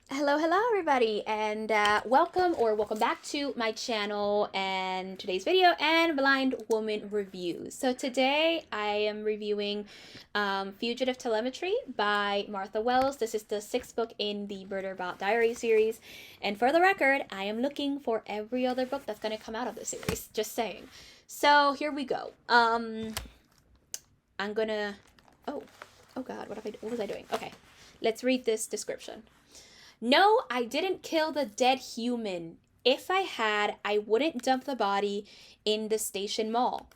Hello, everybody, and welcome back to my channel and today's video and Blind Woman Reviews. So today I am reviewing Fugitive Telemetry by Martha Wells. This is the sixth book in the Murderbot Diary series, and for the record, I am looking for every other book that's going to come out of the series. Just saying. So here we go. I'm gonna. Oh, oh God, what was I doing? Okay, let's read this description. No, I didn't kill the dead human. If I had, I wouldn't dump the body in the station mall.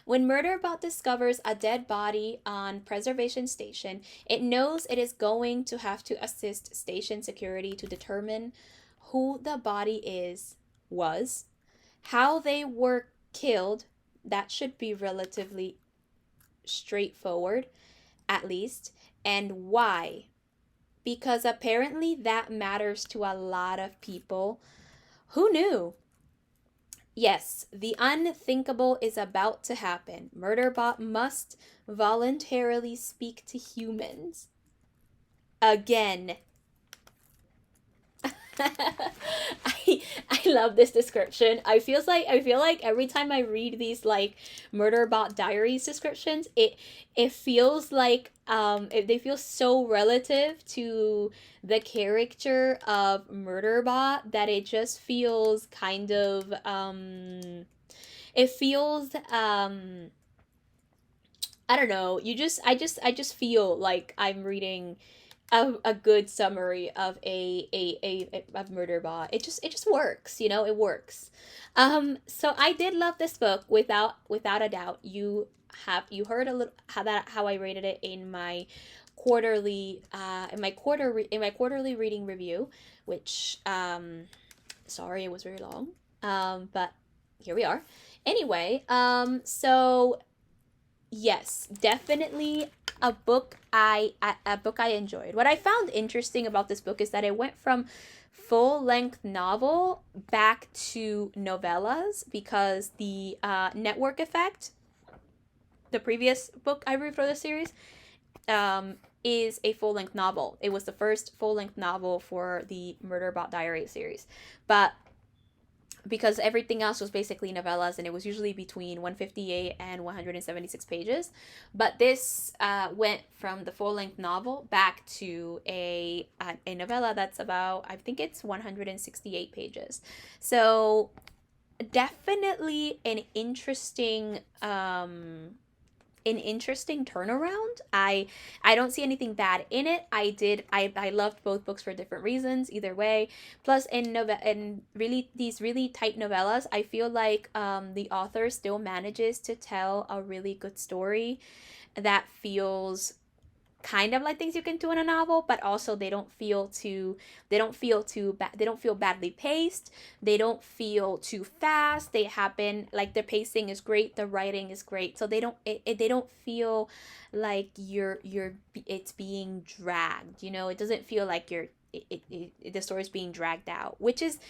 When Murderbot discovers a dead body on Preservation Station, it knows it is going to have to assist station security to determine who the body was, how they were killed. That should be relatively straightforward, at least, and why, because apparently that matters to a lot of people. Who knew? Yes, the unthinkable is about to happen. Murderbot must voluntarily speak to humans. Again. I love this description. I feel like every time I read these like Murderbot Diaries descriptions, it feels like they feel so relative to the character of Murderbot that it just feels kind of it feels I don't know. I just feel like I'm reading a good summary of a Murderbot. It just works, it works. So I did love this book without a doubt. You heard a little how I rated it in my quarterly reading review, which sorry it was very long. But here we are. Anyway, so yes, definitely a book I enjoyed. What I found interesting about this book is that it went from full length novel back to novellas because the Network Effect, the previous book I read for the series, is a full length novel. It was the first full length novel for the Murderbot Diary series, but because everything else was basically novellas and it was usually between 158 and 176 pages. But this went from the full length novel back to a novella that's about, I think it's 168 pages. So definitely an interesting turnaround. I don't see anything bad in it. I loved both books for different reasons either way. Plus in really these really tight novellas, I feel like the author still manages to tell a really good story that feels kind of like things you can do in a novel, but also they don't feel badly paced, they don't feel too fast, they happen like the pacing is great, the writing is great, so they don't feel like it's being dragged, it doesn't feel like the story's being dragged out, which is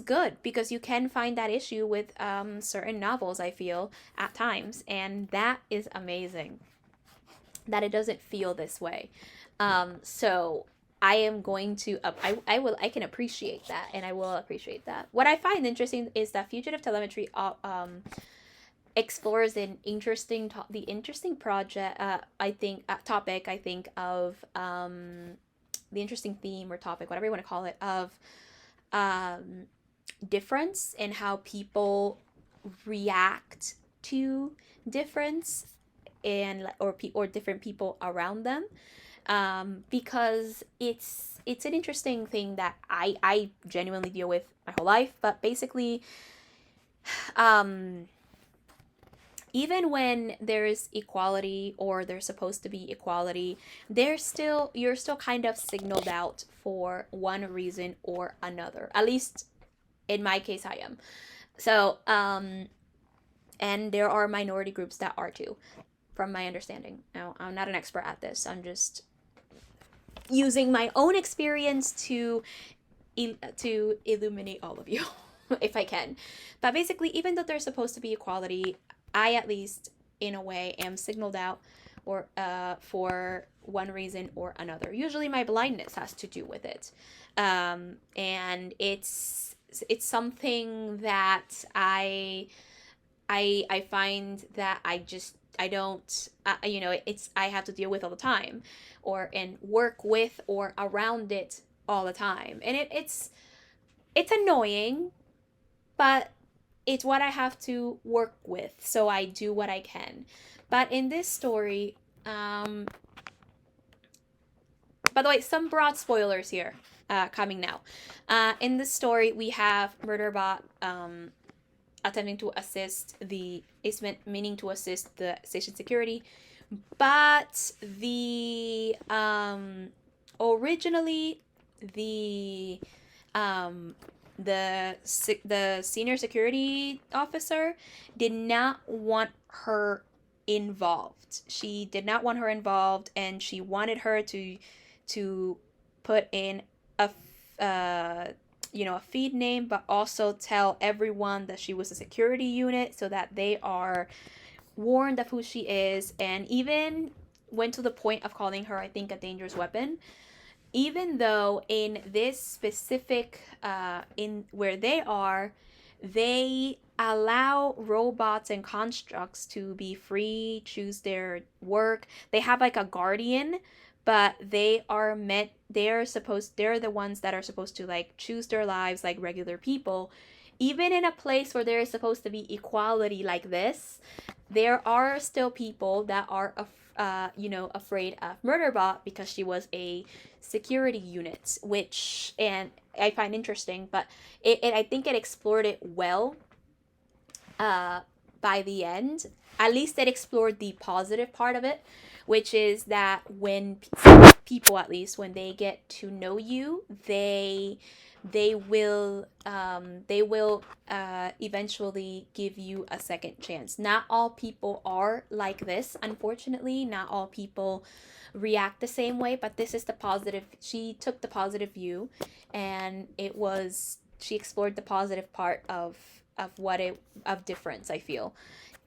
good because you can find that issue with certain novels, I feel, at times, and that is amazing that it doesn't feel this way. So I am going to I can appreciate that, and I will appreciate that. What I find interesting is that Fugitive Telemetry explores the interesting project, I think, topic, I think, of the interesting theme or topic, whatever you want to call it, of um difference and how people react to difference, and or different people around them, because it's an interesting thing that I genuinely deal with my whole life. But basically, um even when there's equality, or there's supposed to be equality, you're still kind of signaled out for one reason or another, at least in my case I am. So and there are minority groups that are too, from my understanding. Now, I'm not an expert at this. I'm just using my own experience to illuminate all of you, if I can. But basically, even though there's supposed to be equality, I, at least in a way, am signaled out or for one reason or another. Usually my blindness has to do with it. And it's something that I find that I don't it's I have to deal with all the time, or and work with or around it all the time, and it's annoying, but it's what I have to work with, so I do what I can. But in this story, by the way, some broad spoilers here, coming now. In this story, we have Murderbot attempting to assist the is meaning to assist the station security, but the originally the um the senior security officer did not want her involved. She did not want her involved, and she wanted her to put in a a feed name, but also tell everyone that she was a security unit so that they are warned of who she is, and even went to the point of calling her, I think, a dangerous weapon. Even though in this specific, in where they allow robots and constructs to be free, choose their work. They have like a guardian, but they're the ones that are supposed to like choose their lives like regular people. Even in a place where there is supposed to be equality like this, there are still people that are afraid of Murderbot because she was a security unit, which and I find interesting, but I think it explored it well, uh, by the end. At least it explored the positive part of it, which is that when people, at least when they get to know you, they will eventually give you a second chance. Not all people are like this, unfortunately. Not all people react the same way, but this is the positive. She took the positive view, and she explored the positive part of difference, I feel,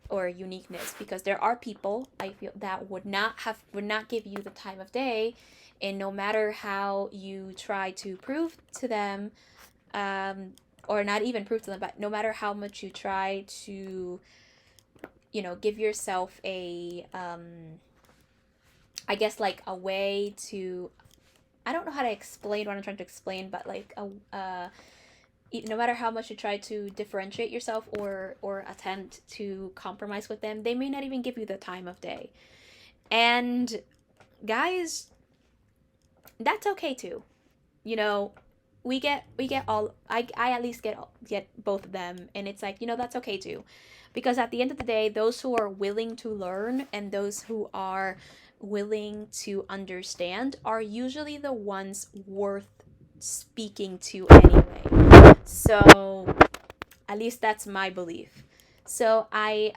or uniqueness, because there are people, I feel, that would not give you the time of day, and no matter how you try to prove to them, um, or not even prove to them, but no matter how much you try to give yourself a I guess like a way to, I don't know how to explain what I'm trying to explain, but like no matter how much you try to differentiate yourself or attempt to compromise with them, they may not even give you the time of day. And guys, that's okay too. You know, we get all, I at least get both of them, and it's like, that's okay too. Because at the end of the day, those who are willing to learn and those who are willing to understand are usually the ones worth speaking to anyway. So at least that's my belief. So I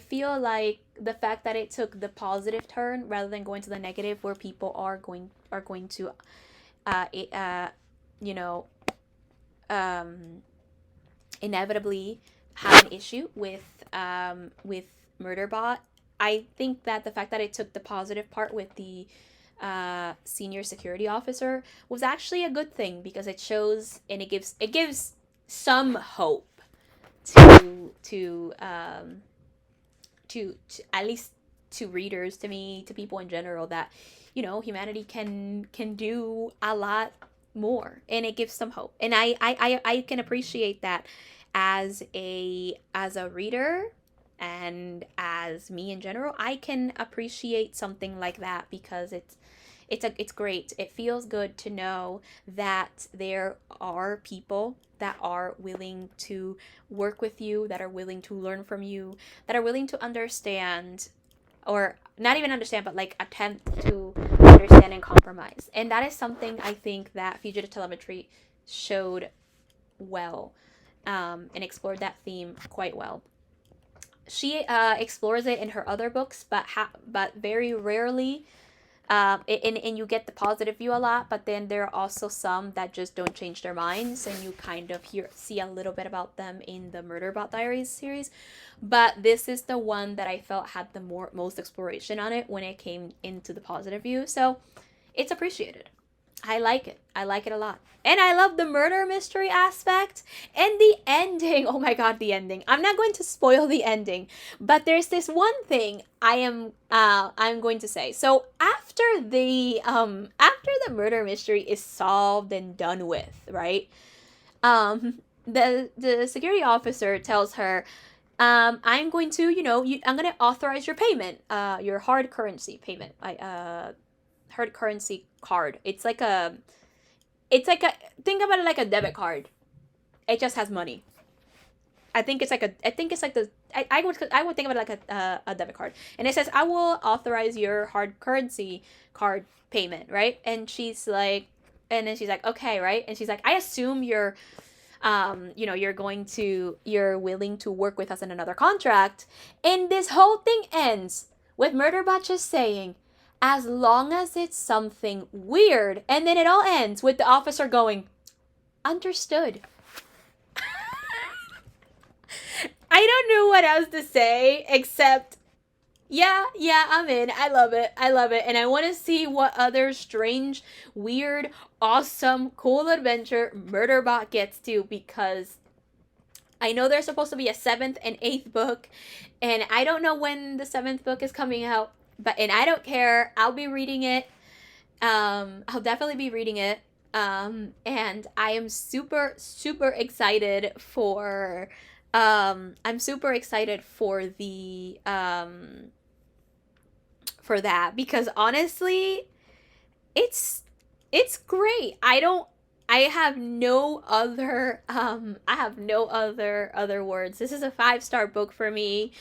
feel like the fact that it took the positive turn rather than going to the negative, where people are going to it, you know um inevitably have an issue with Murderbot. I think that the fact that it took the positive part with the senior security officer was actually a good thing, because it shows and it gives some hope to at least to readers, to me, to people in general, that humanity can do a lot more, and it gives some hope. And I can appreciate that as a reader, and as me in general, I can appreciate something like that, because it's great. It feels good to know that there are people that are willing to work with you, that are willing to learn from you, that are willing to understand, or not even understand, but like attempt to understand and compromise. And that is something I think that Fugitive Telemetry showed well, and explored that theme quite well. She explores it in her other books, but very rarely and you get the positive view a lot, but then there are also some that just don't change their minds, and you kind of see a little bit about them in the Murderbot Diaries series. But this is the one that I felt had the most exploration on it when it came into the positive view, so it's appreciated. I like it. I like it a lot. And I love the murder mystery aspect and the ending. Oh my god, the ending. I'm not going to spoil the ending, but there's this one thing I'm going to say. So after the murder mystery is solved and done with, right? The security officer tells her, I'm going to, I'm going to authorize your payment, your hard currency payment. Hard currency card. It's like a think about it like a debit card. It just has money. I think it's like the I would think of it like a debit card. And it says, I will authorize your hard currency card payment, right? And then she's like, okay, right? And she's like, I assume you're willing to work with us in another contract. And this whole thing ends with Murderbot just saying, as long as it's something weird. And then it all ends with the officer going, understood. I don't know what else to say except, yeah, I'm in. I love it. And I want to see what other strange, weird, awesome, cool adventure Murderbot gets to, because I know there's supposed to be a 7th and 8th book, and I don't know when the 7th book is coming out, and I don't care. I'll be reading it. I'll definitely be reading it. And I am super, super excited for, I'm super excited for for that, because honestly, it's great. I have no other words. This is a 5-star book for me.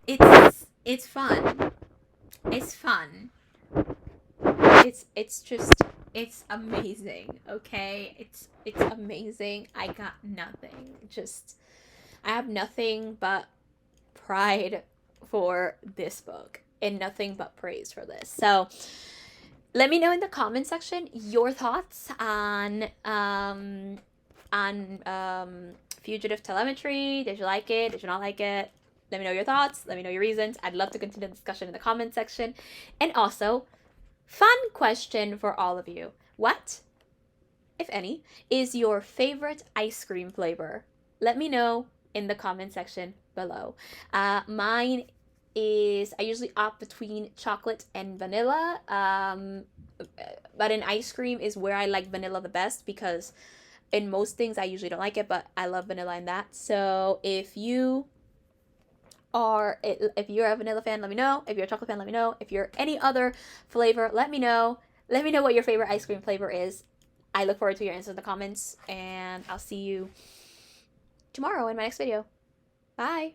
It's fun. It's fun. It's just, it's amazing. Okay, it's amazing. I got nothing. I have nothing but pride for this book and nothing but praise for this. So let me know in the comment section your thoughts on Fugitive Telemetry. Did you like it? Did you not like it? Let me know your thoughts. Let me know your reasons. I'd love to continue the discussion in the comment section. And also, fun question for all of you. What, if any, is your favorite ice cream flavor? Let me know in the comment section below. Mine is, I usually opt between chocolate and vanilla. But in ice cream is where I like vanilla the best, because in most things I usually don't like it, but I love vanilla in that. So if you're a vanilla fan, let me know. If you're a chocolate fan, let me know. If you're any other flavor, let me know. Let me know what your favorite ice cream flavor is. I look forward to your answers in the comments, and I'll see you tomorrow in my next video. Bye.